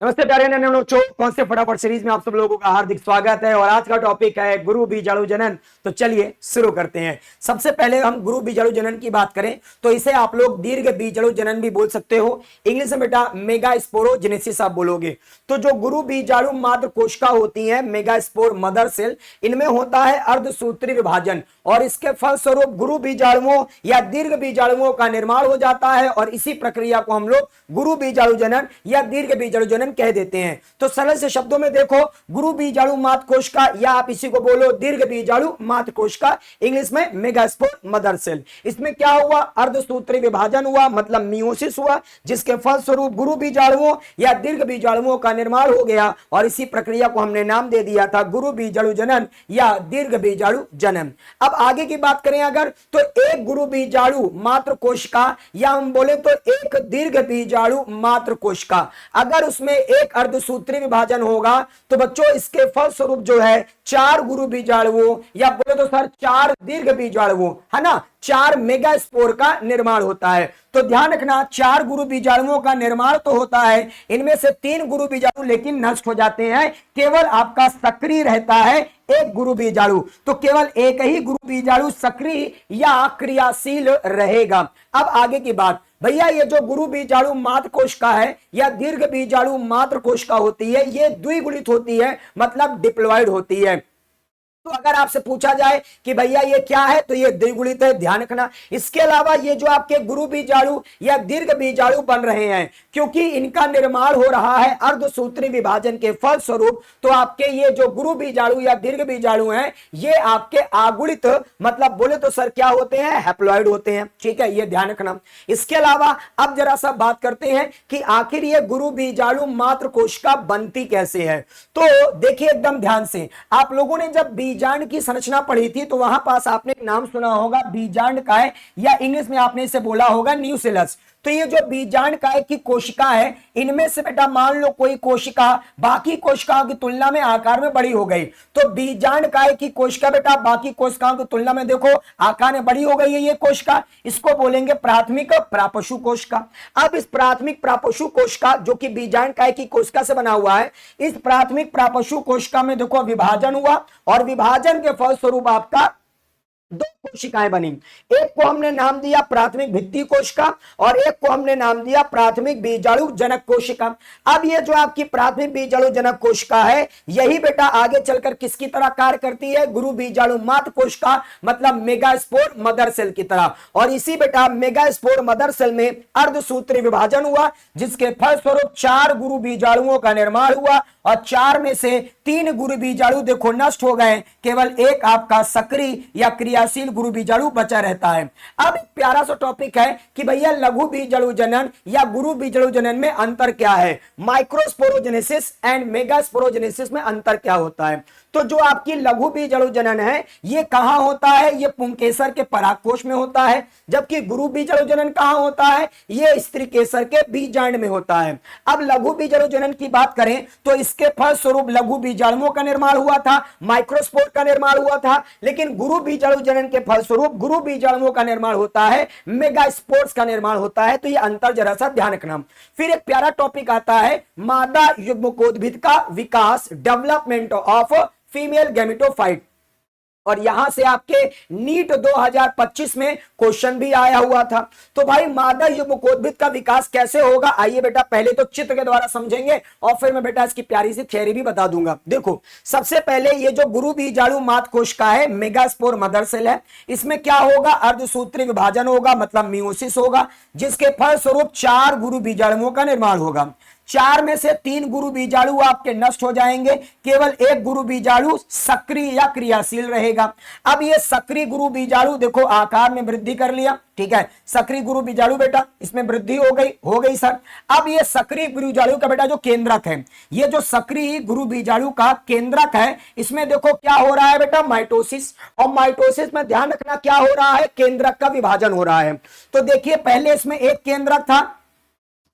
नमस्ते प्यारे नन्हे बच्चों, कौन से फटाफट सीरीज में आप सब लोगों का हार्दिक स्वागत है। और आज का टॉपिक है गुरु बीजाणु जनन। तो चलिए शुरू करते हैं। सबसे पहले हम गुरु बीजाणु जनन की बात करें तो इसे आप लोग दीर्घ बीजाणु जनन भी बोल सकते हो। इंग्लिश में बेटा मेगास्पोरोजेनेसिस आप बोलोगे। तो जो गुरु बीजाणु मात्र कोशिका होती है मेगास्पोर मदर सेल, इनमें होता है अर्धसूत्री विभाजन और इसके फलस्वरूप गुरु बीजाणुओं या दीर्घ बीजाणुओं का निर्माण हो जाता है और इसी प्रक्रिया को हम लोग गुरु बीजाणु जनन या दीर्घ बीजाणु जनन कह देते हैं। तो सरल से शब्दों में देखो, गुरु बीजाणु मात्र कोशिका या आप इसी को बोलो दीर्घ बीजाणु मात्र कोशिका, इंग्लिश में मेगास्पोर मदर सेल। इसमें क्या हुआ? अर्धसूत्री विभाजन हुआ, मतलब मियोसिस हुआ, जिसके फलस्वरूप गुरु बीजाणुओं या दीर्घ बीजाणुओं का निर्माण हो गया और इसी प्रक्रिया को हमने नाम दे दिया था गुरु बीजाणु जनन या दीर्घ बीजाणु जनन। अब आगे की बात करें अगर, तो एक गुरु बीजाणु मात्र कोशिका या हम बोले तो एक दीर्घ बीजाणु मात्र कोशिका, अगर उसमें एक अर्धसूत्री विभाजन होगा तो बच्चों इसके फलस्वरूप जो है चार गुरु बीजाणुओं या बोले तो सर चार दीर्घ बीजाणुओं, है ना, चार मेगास्पोर का निर्माण होता है। तो ध्यान रखना, चार गुरु बीजाणुओं का निर्माण तो होता है, इनमें से तीन गुरु बीजाणु लेकिन नष्ट हो जाते हैं, केवल आपका सक्रिय रहता है एक गुरु बीजाणु। तो केवल एक ही गुरु बीजाणु सक्रिय या क्रियाशील रहेगा। अब आगे की बात, भैया ये जो गुरु बीजाणु मात्र कोशिका है या दीर्घ बीजाणु मात्र कोशिका होती है, ये द्विगुणित होती है, मतलब डिप्लॉयड होती है। तो अगर आपसे पूछा जाए कि भैया ये क्या है, तो ये द्विगुणित है, ध्यान रखना। इसके अलावा ये जो आपके गुरु बीजाणु या दीर्घ बीजाणु बन रहे हैं, क्योंकि इनका निर्माण हो रहा है अर्धसूत्री विभाजन के फलस्वरूप, तो आपके ये जो गुरु बीजाणु या दीर्घ बीजाणु हैं, ये आपके आगुणित, मतलब बोले तो सर क्या होते हैं, हैप्लॉइड होते हैं। ठीक है, ये ध्यान रखना। इसके अलावा अब जरा सा बात करते हैं कि आखिर ये गुरु बीजाणु मात्र कोशिका बनती कैसे है। तो देखिए एकदम ध्यान से, आप लोगों ने जब बीजांड की संरचना पढ़ी थी तो वहां पास आपने एक नाम सुना होगा बीजांड काय, या इंग्लिश में आपने इसे बोला होगा न्यूसेलस। तो ये जो बीजांड काय की कोशिका है, इनमें से बेटा मान लो कोई कोशिका बाकी कोशिकाओं की तुलना में आकार में बड़ी हो गई, तो बीजांड काय की कोशिका बेटा बाकी कोशिकाओं की तुलना में देखो आकार में बड़ी हो गई है ये कोशिका, इसको बोलेंगे प्राथमिक प्रापशु कोशिका। अब इस प्राथमिक प्रापशु कोशिका जो कि बीजांड काय की कोशिका से बना हुआ है, इस प्राथमिक प्रापशु कोशिका में देखो विभाजन हुआ और विभाजन के फलस्वरूप आपका दो कोशिकाएं बनी। एक को हमने नाम दिया प्राथमिक भित्ति कोशिका और एक को हमने नाम दिया प्राथमिक बीजाणु जनक कोशिका। अब ये जो आपकी प्राथमिक बीजाणु जनक कोशिका है, यही बेटा आगे चलकर किसकी तरह कार्य करती है, गुरु बीजाणु मात्र कोशिका, मतलब मेगास्पोर मदर सेल की तरह। और इसी बेटा मेगास्पोर मदर सेल में अर्धसूत्री विभाजन हुआ, जिसके फलस्वरूप चार गुरु बीजाणुओं का निर्माण हुआ और चार में से तीन गुरु बीजाणु देखो नष्ट हो गए, केवल एक आपका सक्रिय या क्रियाशील गुरु बीजाणु बचा रहता है। अब एक प्यारा सा टॉपिक है कि भैया लघु बीजाणु जनन या गुरु बीजाणु जनन में अंतर क्या है, माइक्रोस्पोरोजेनेसिस एंड मेगास्पोरोजेनेसिस में अंतर क्या होता है। तो जो आपकी लघु बीजाणु जनन है ये कहां होता है, ये पुंकेसर के परागकोश में होता है, जबकि गुरु बीजाणु जनन कहां होता है, ये स्त्री केसर के बीजांड में होता है। अब लघु बीजाणु जनन की बात करें तो इसके फलस्वरूप लघु बीजाणुओं का निर्माण हुआ था, माइक्रोस्पोर का निर्माण हुआ था, लेकिन गुरु बीजाणु जनन के फलस्वरूप गुरु बीजाणुओं का निर्माण होता है, मेगास्पोर्स का निर्माण होता है। तो ये अंतर जरा सा ध्यान रखना। फिर एक प्यारा टॉपिक आता है मादा युग्मकोद्भिद का विकास, डेवलपमेंट ऑफ फीमेल गैमेटोफाइट, और यहां से आपके नीट 2025 में क्वेश्चन भी आया हुआ था। तो भाई मादा युग्मकोद्भिद का विकास कैसे होगा, आइए बेटा पहले तो चित्र के द्वारा समझेंगे और फिर मैं बेटा इसकी प्यारी सी थ्योरी भी बता दूंगा। देखो सबसे पहले ये जो गुरु बीजाणु मात्र कोशिका है मेगास्पोर मदर सेल है, इसमें क्या होगा, अर्धसूत्री विभाजन होगा, मतलब मियोसिस होगा, जिसके फलस्वरूप चार गुरु बीजाणुओं का निर्माण होगा। चार में से तीन गुरु बीजाणु आपके नष्ट हो जाएंगे, केवल एक गुरु बीजाणु सक्रिय या क्रियाशील रहेगा। अब ये सक्रिय गुरु बीजाणु देखो आकार में वृद्धि कर लिया, ठीक है, सक्रिय गुरु बीजाणु बेटा इसमें वृद्धि हो गई सर। अब ये सक्रिय गुरु बीजाणु का बेटा जो केंद्रक है, ये जो सक्रिय गुरु बीजाणु का केंद्रक है, इसमें देखो क्या हो रहा है बेटा, माइटोसिस, और माइटोसिस में ध्यान रखना क्या हो रहा है, केंद्रक का विभाजन हो रहा है। तो देखिए पहले इसमें एक केंद्रक था,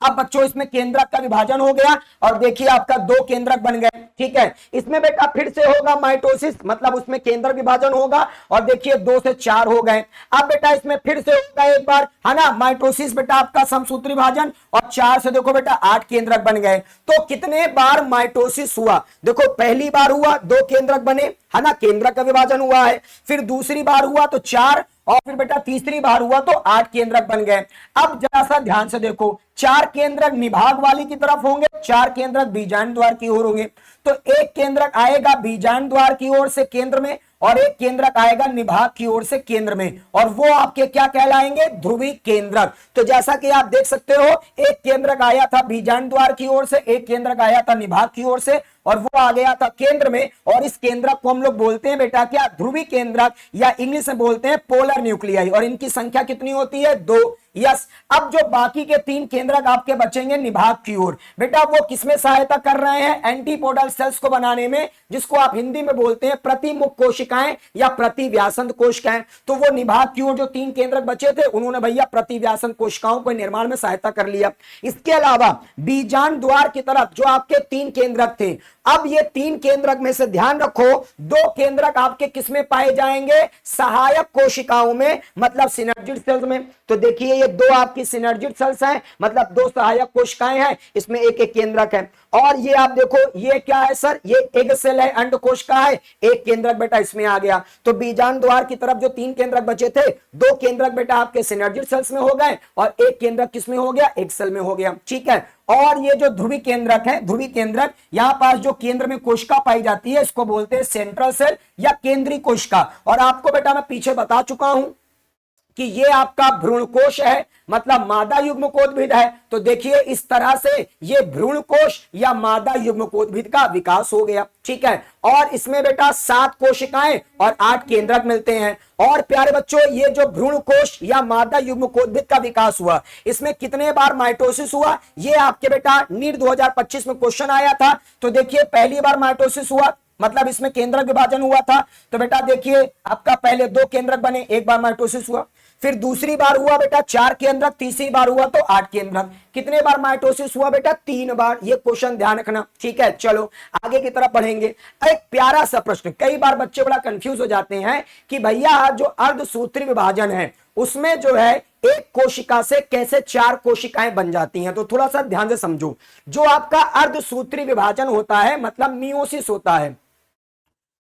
अब बच्चों इसमें केंद्रक का विभाजन हो गया और देखिए आपका दो केंद्रक बन गए, ठीक है। इसमें बेटा फिर से होगा माइटोसिस, मतलब उसमें केंद्र विभाजन होगा और देखिए 2 से 4 हो गए। अब बेटा इसमें फिर से होगा एक बार, है ना, माइटोसिस बेटा आपका समसूत्री विभाजन और 4 से देखो बेटा 8 केंद्रक बन गए। तो कितने बार माइटोसिस हुआ, देखो पहली बार हुआ 2 केंद्रक बने, है ना, केंद्रक का विभाजन हुआ है, फिर दूसरी बार हुआ तो 4 और फिर बेटा तीसरी बार हुआ तो 8 केंद्रक बन गए। अब जरा सा ध्यान से देखो, 4 केंद्रक निभाग वाली की तरफ होंगे, 4 केंद्रक बीजांड द्वार की ओर होंगे। तो एक केंद्रक आएगा बीजांड द्वार की ओर से केंद्र में और एक केंद्रक आएगा निभाग की ओर से केंद्र में, और वो आपके क्या कहलाएंगे, ध्रुवी केंद्रक। तो जैसा कि आप देख सकते हो, एक केंद्रक आया था बीजांड द्वार की ओर से, एक केंद्रक आया था निभाग की ओर से और वो आ गया था केंद्र में, और इस केंद्रक को हम लोग बोलते हैं बेटा क्या, ध्रुवी केंद्रक, या इंग्लिश में बोलते हैं पोलर न्यूक्लियाई, और इनकी संख्या कितनी होती है, 2। यस, अब जो बाकी के 3 केंद्रक आपके बचेंगे निभाग की ओर, बेटा वो किसमें सहायता कर रहे हैं, एंटीपोडल सेल्स को बनाने में, जिसको आप हिंदी में बोलते हैं प्रतिमुख कोशिकाएं या प्रतिव्यासंत कोशिकाएं। तो वो निभाग की ओर जो 3 केंद्रक बचे थे, उन्होंने भैया प्रतिव्यासंत कोशिकाओं के निर्माण में सहायता कर लिया। इसके अलावा बीजांड द्वार की तरफ जो आपके 3 केंद्रक थे, अब ये 3 केंद्रक में से ध्यान रखो, 2 केंद्रक आपके किसमें पाए जाएंगे, सहायक कोशिकाओं में, मतलब सिनर्जिड सेल्स में। तो देखिए ये 2 आपकी सिनर्जिड सेल्स हैं, मतलब 2 सहायक कोशिकाएं हैं, इसमें एक एक केंद्रक है। और ये आप देखो, ये क्या है सर, ये एग सेल है, अंड कोशिका है, एक केंद्रक बेटा इसमें आ गया। तो बीजांड द्वार की तरफ जो 3 केंद्रक बचे थे, 2 केंद्रक बेटा आपके सिनर्जिड सेल्स में हो गए और एक केंद्रक किसमें हो गया, एग सेल में हो गया, ठीक है। और ये जो ध्रुवी केंद्रक है, ध्रुवी केंद्रक, यहां पास जो केंद्र में कोशिका पाई जाती है, इसको बोलते हैं सेंट्रल सेल या केंद्रीय कोशिका। और आपको बेटा मैं पीछे बता चुका हूं कि ये आपका भ्रूण कोश है, मतलब मादा युग्मकोद्भिद है। तो देखिए इस तरह से ये भ्रूण कोश या मादा युग्मकोद्भिद का विकास हो गया, ठीक है। और इसमें बेटा 7 कोशिकाएं और 8 केंद्रक मिलते हैं। और प्यारे बच्चों, ये जो भ्रूण कोश या मादा युग्मकोद्भिद का विकास हुआ, इसमें कितने बार माइटोसिस हुआ, ये आपके बेटा नीट 2025 में क्वेश्चन आया था। तो देखिए पहली बार माइटोसिस हुआ, मतलब इसमें केंद्रक विभाजन हुआ था। तो बेटा देखिए आपका पहले 2 केंद्रक बने, एक बार माइटोसिस हुआ, फिर दूसरी बार हुआ बेटा 4 केंद्रक, तीसरी बार हुआ तो 8 केंद्रक। कितने बार माइटोसिस हुआ बेटा, 3 बार। ये क्वेश्चन ध्यान रखना, ठीक है। चलो आगे की तरफ बढ़ेंगे। एक प्यारा सा प्रश्न, कई बार बच्चे बड़ा कंफ्यूज हो जाते हैं कि भैया जो अर्धसूत्री विभाजन है, उसमें जो है एक कोशिका से कैसे 4 कोशिकाएं बन जाती हैं। तो थोड़ा सा ध्यान से समझो, जो आपका अर्धसूत्री विभाजन होता है, मतलब मियोसिस होता है,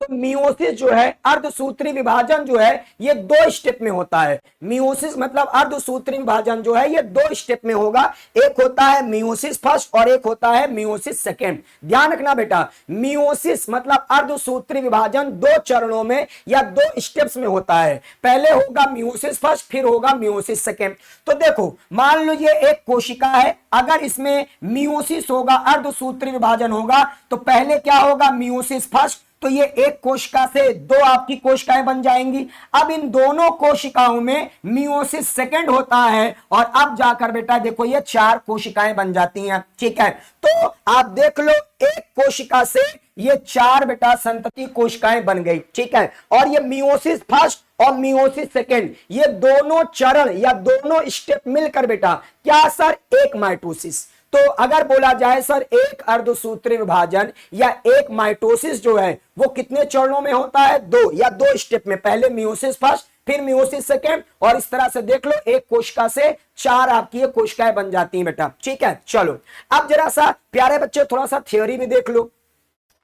तो मियोसिस जो है, अर्धसूत्री विभाजन जो है, ये 2 स्टेप में होता है। मियोसिस मतलब अर्धसूत्री विभाजन जो है, ये 2 स्टेप में होगा। एक होता है मियोसिस फर्स्ट और एक होता है मियोसिस सेकेंड। ध्यान रखना बेटा, मियोसिस मतलब अर्धसूत्री विभाजन 2 चरणों में या 2 स्टेप्स में होता है। पहले होगा मियोसिस फर्स्ट, फिर होगा मियोसिस सेकेंड। तो देखो मान लो ये एक कोशिका है, अगर इसमें मियोसिस होगा, अर्धसूत्री विभाजन होगा, तो पहले क्या होगा, मियोसिस फर्स्ट, तो ये एक कोशिका से 2 आपकी कोशिकाएं बन जाएंगी। अब इन दोनों कोशिकाओं में मियोसिस सेकेंड होता है और अब जाकर बेटा देखो ये 4 कोशिकाएं बन जाती हैं, ठीक है। तो आप देख लो, एक कोशिका से ये 4 बेटा संतति कोशिकाएं बन गई, ठीक है। और ये मियोसिस फर्स्ट और मियोसिस सेकेंड, ये दोनों चरण या दोनों स्टेप मिलकर बेटा क्या सर, एक माइटोसिस। तो अगर बोला जाए सर एक अर्धसूत्री विभाजन या एक माइटोसिस जो है वो कितने चरणों में होता है, 2 या 2 स्टेप में, पहले मियोसिस फर्स्ट फिर मियोसिस सेकेंड, और इस तरह से देख लो एक कोशिका से 4 आपकी कोशिकाएं बन जाती हैं बेटा, ठीक है। चलो अब जरा सा प्यारे बच्चे थोड़ा सा थ्योरी भी देख लो।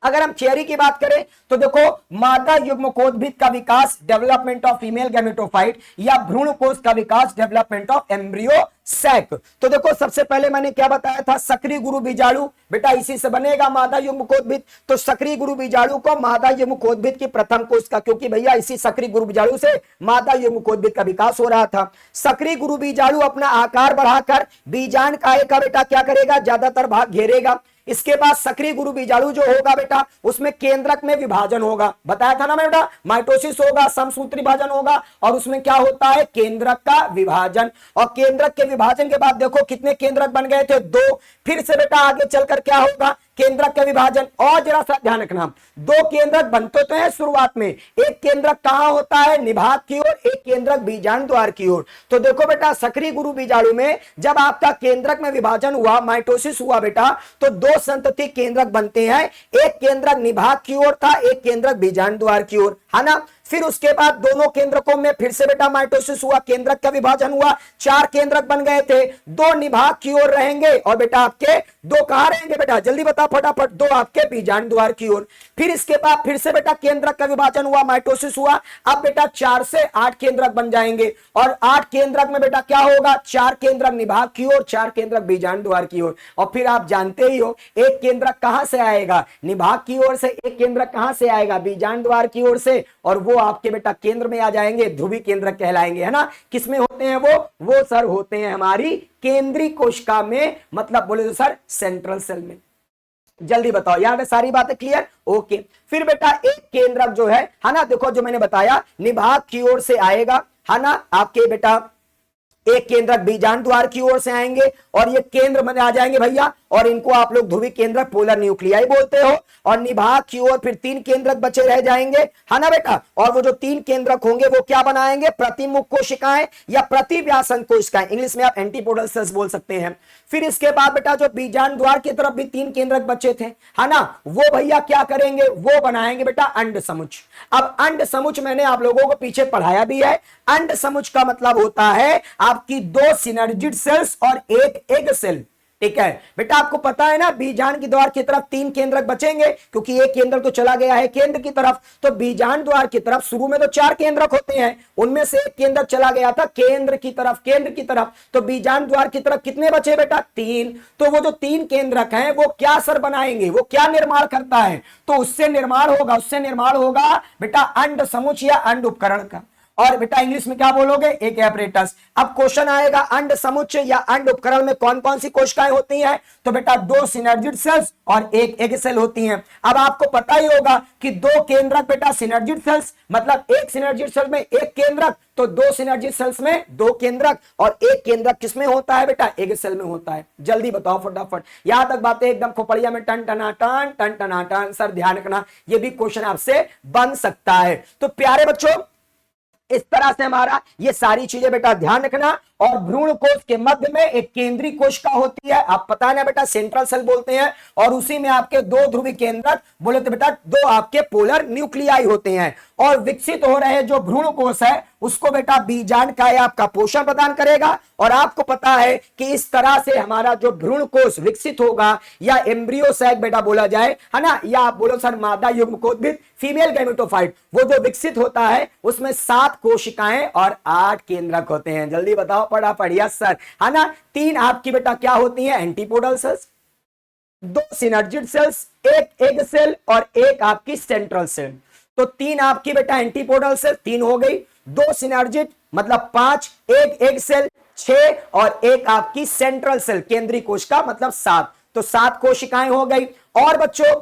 अगर हम थियरी की बात करें तो देखो, मादा युग्मकोद्भिद का विकास डेवलपमेंट ऑफ फीमेल गैमेटोफाइट, या भ्रूण कोश का विकास डेवलपमेंट ऑफ एम्ब्रियो सैक। तो देखो सबसे पहले मैंने क्या बताया था, सक्रिय गुरु बीजाणु, बेटा इसी से बनेगा मादा युग्मकोद्भिद। तो सक्रिय गुरु बीजाणु को मादा युग्मकोद्भिद की प्रथम कोशिका, क्योंकि भैया इसी सक्रिय गुरु बीजाणु से मादा युग्मकोद्भिद का विकास हो रहा था। सक्रिय गुरु बीजाणु अपना आकार बढ़ाकर बीजांड काय का बेटा क्या करेगा, ज्यादातर भाग घेरेगा। इसके बाद सक्रिय गुरु बीजाणु जो होगा बेटा, उसमें केंद्रक में विभाजन होगा, बताया था ना बेटा, माइटोसिस होगा, समसूत्री विभाजन होगा, और उसमें क्या होता है, केंद्रक का विभाजन। और केंद्रक के विभाजन के बाद देखो कितने केंद्रक बन गए थे, 2। फिर से बेटा आगे चलकर क्या होगा केंद्रक का विभाजन। और जरा सा ध्यान रखना, दो केंद्रक बनते तो है शुरुआत में, एक केंद्रक कहां होता है, निभाग की ओर, एक केंद्रक बीजांड द्वार की ओर। तो देखो बेटा सक्रिय गुरु बीजाणु में जब आपका केंद्रक में विभाजन हुआ, माइटोसिस हुआ बेटा, तो दो संतति केंद्रक बनते हैं, एक केंद्रक निभाग की ओर था, एक केंद्रक बीजांड द्वार की ओर, है ना। फिर उसके बाद दोनों केंद्रकों में फिर से बेटा माइटोसिस हुआ, केंद्रक का विभाजन हुआ, चार केंद्रक बन गए थे, दो निभाग की ओर रहेंगे और बेटा आपके दो कहां रहेंगे बेटा, जल्दी बता फटाफट, दो आपके बीजांड द्वार की ओर। फिर इसके बाद फिर से बेटा केंद्रक का विभाजन हुआ, माइटोसिस हुआ, अब बेटा 4 से 8 केंद्रक बन जाएंगे और 8 केंद्रक में बेटा क्या होगा, 4 केंद्रक निभाग की ओर, 4 केंद्रक बीजांड द्वार की ओर। और फिर आप जानते ही हो एक केंद्रक कहां से आएगा, निभाग की ओर से, एक केंद्रक कहां से आएगा, बीजांड द्वार की ओर से, और वो आपके बेटा केंद्र में आ जाएंगे, ध्रुवी केंद्रक कहलाएंगे, है ना। किसमें होते हैं वो सर होते हैं हमारी केंद्रीय कोशिका में, मतलब बोले तो सर सेंट्रल सेल में। जल्दी बताओ, यहां पे सारी बातें क्लियर, ओके। फिर बेटा एक केंद्रक जो है ना, देखो जो मैंने बताया निभाग की ओर से आएगा, है ना, आपके बेटा एक केंद्रक बीजांड द्वार की ओर से आएंगे और ये केंद्र में आ जाएंगे भैया, और इनको आप लोग ध्रुवी केंद्रक पोलर न्यूक्लियाई बोलते हो। और निभाग की ओर फिर 3 केंद्रक बचे रह जाएंगे, है ना बेटा, और वो जो 3 केंद्रक होंगे वो क्या बनाएंगे, प्रतिमुख कोशिकाएं या प्रतिव्यासन कोशिकाएं, इंग्लिश में आप एंटीपोडल सेल्स बोल सकते हैं। फिर इसके बाद बेटा जो बीजांड द्वार की तरफ भी 3 केंद्रक बचे थे, है ना, वो भैया क्या करेंगे, वो बनाएंगे बेटा अंड समुच। अब अंड समुच मैंने आप लोगों को पीछे पढ़ाया भी है, अंड समुच का मतलब होता है आपकी 2 सिनर्जिड सेल्स और एक एग सेल, ठीक है बेटा। आपको पता है ना बीजांड की द्वार की तरफ 3 केंद्रक बचेंगे, क्योंकि एक केंद्र तो चला गया है केंद्र की तरफ, तो बीजांड द्वार की तरफ शुरू में तो 4 केंद्रक होते हैं, उनमें से एक केंद्रक चला गया था केंद्र की तरफ, तो बीजांड द्वार की तरफ कितने बचे बेटा, 3। तो वो जो 3 केंद्रक हैं वो क्या असर बनाएंगे, वो क्या निर्माण करता है, तो उससे निर्माण होगा बेटा अंड समुच या अंड उपकरण का, और बेटा इंग्लिश में क्या बोलोगे, एक एपरेटस। अब क्वेश्चन आएगा अंड समुच्चय या अंड उपकरण में कौन कौन सी कोशिकाएं होती हैं, तो बेटा 2 सिनर्जिड सेल्स और एक एग सेल होती हैं। अब आपको पता ही होगा कि 2 केंद्रक बेटा सिनर्जिड सेल्स, मतलब एक सिनर्जिड सेल में एक केंद्रक, तो 2 सिनर्जिड सेल्स में 2 केंद्रक, और एक केंद्रक किसमें होता है बेटा, एग सेल में होता है। जल्दी बताओ फटाफट, यहां तक बातें एकदम खोपड़िया में टन टनाटन। सर ध्यान रखना, ये भी क्वेश्चन आपसे बन सकता है। तो प्यारे बच्चों इस तरह से हमारा ये सारी चीजें बेटा ध्यान रखना। और भ्रूण कोश के मध्य में एक केंद्रीय कोशिका होती है, आप पता है ना बेटा सेंट्रल सेल बोलते हैं, और उसी में आपके 2 ध्रुवी केंद्रक बोले तो बेटा 2 आपके पोलर न्यूक्लियाई होते हैं। और विकसित हो रहे जो भ्रूण कोश है उसको बेटा बीजांड का आपका पोषण प्रदान करेगा। और आपको पता है कि इस तरह से हमारा जो भ्रूण कोश विकसित होगा, या एम्ब्रियो सैक बेटा बोला जाए, है ना, या आप बोलो सर मादा युग्मकोद्भिद फीमेल गैमेटोफाइट, वो जो विकसित होता है उसमें 7 कोशिकाएं और 8 केंद्रक होते हैं। जल्दी बताओ फटाफट, यस सर, है ना। 3 आपकी बेटा क्या होती है, एंटीपोडल सेल्स, 2 सिनर्जिड सेल्स, एक एग सेल और एक आपकी सेंट्रल सेल। तो 3 आपकी बेटा एंटीपोडल सेल 3 हो गई, 2 सिनर्जिड मतलब 5, एक एग सेल 6 और एक आपकी सेंट्रल सेल केंद्रीय कोशिका मतलब 7, तो 7 कोशिकाएं हो गई। और बच्चों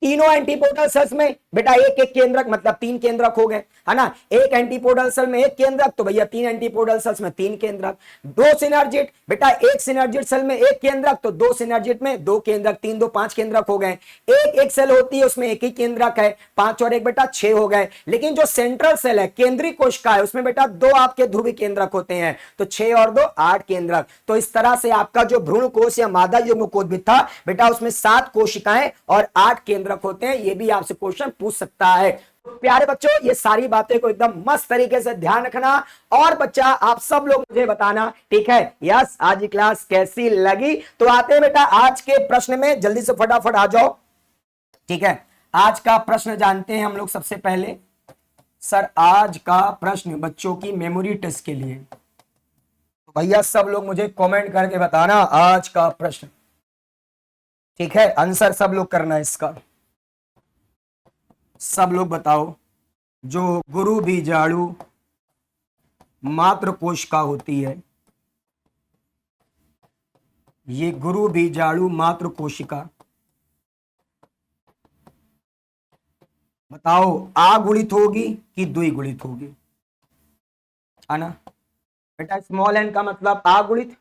तीनों एंटीपोडल सेल्स में बेटा एक एक केंद्रक मतलब 3 केंद्रक हो गए, है ना। एक एंटीपोडल सेल में एक केंद्रक, तो भैया 3 एंटीपोडल सेल्स में 3 केंद्रक। 2 सिनर्जिड बेटा एक सिनर्जिड सेल में एक केंद्रक, तो 2 सिनर्जिड में 2 केंद्रक, 3 2 5 केंद्रक हो गए। एक सेल होती है उसमें एक ही केंद्रक है, 5 और 1 बेटा 6 हो गए। लेकिन जो सेंट्रल सेल है केंद्रीय कोशिका है उसमें बेटा 2 आपके ध्रुवी केंद्रक होते हैं, तो 6 और 2 8 केंद्रक। तो इस तरह से आपका जो भ्रूण कोश या मादा युग्मकोद्भिद था बेटा उसमें 7 कोशिकाएं और 8 केंद्रक होते हैं। ये भी आपसे क्वेश्चन पूछ सकता है। तो प्यारे बच्चों ये सारी बातें को एकदम मस्त तरीके से ध्यान रखना। और बच्चा आप सब लोग मुझे बताना, ठीक है, यस आज की क्लास कैसी लगी। तो आते हैं बेटा आज के प्रश्न में, जल्दी से फटाफट आ जाओ, ठीक है। आज का प्रश्न जानते हैं हम लोग सबसे पहले। सर आज का प्रश्न बच्चों की मेमोरी टेस्ट के लिए, तो भैया सब लोग मुझे कमेंट करके बताना आज का प्रश्न, ठीक है। आंसर सब लोग करना है इसका, सब लोग बताओ। जो गुरु बीजाणु मात्र कोशिका होती है, ये गुरु बीजाणु मात्र कोशिका, बताओ आ गुणित होगी कि द्विगुणित होगी, है ना बेटा। स्मॉल एन का मतलब आ गुणित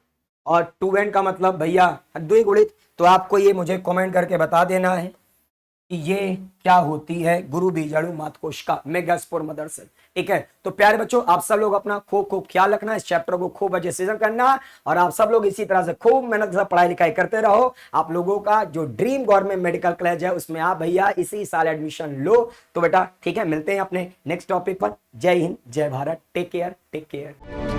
और 2n का मतलब भैया द्विगुणित। तो आपको ये मुझे कमेंट करके बता देना है कि ये क्या होती है गुरु बीजाणु मातकोशिका मेगास्पोर मदर सेल। ठीक है, तो प्यारे बच्चों आप सब लोग अपना खूब ख्याल रखना, इस चैप्टर को खूब अच्छे से करना और आप सब लोग इसी तरह से खूब मेहनत से पढ़ाई लिखाई करते रहो। आप लोगों का जो ड्रीम गवर्नमेंट मेडिकल कॉलेज है उसमें आप भैया इसी साल एडमिशन लो। तो बेटा ठीक है, मिलते हैं अपने नेक्स्ट टॉपिक पर। जय हिंद, जय Bharat, take care, take care.